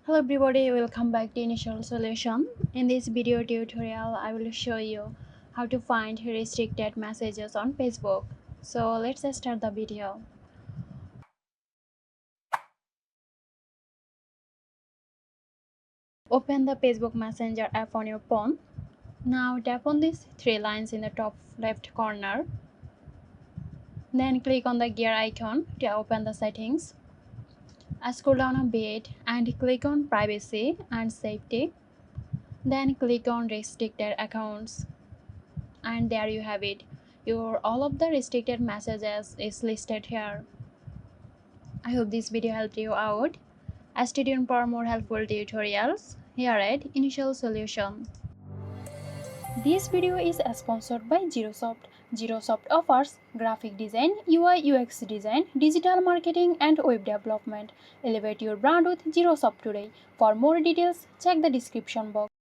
Hello everybody, welcome back to Initial Solution. In this video tutorial, I will show you how to find restricted messages on Facebook. So let's start the video. Open the Facebook Messenger app on your phone. Now tap on these three lines in the top left corner. Then click on the gear icon to open the settings. Scroll down a bit and click on Privacy and Safety. Then click on Restricted Accounts. And there you have it, your all of the restricted messages is listed here. I hope this video helped you out. Stay tuned for more helpful tutorials here at Initial Solution. This video is sponsored by Girosoft. Girosoft offers graphic design, UI UX design, digital marketing and web development. Elevate your brand with Girosoft today. For more details check the description box.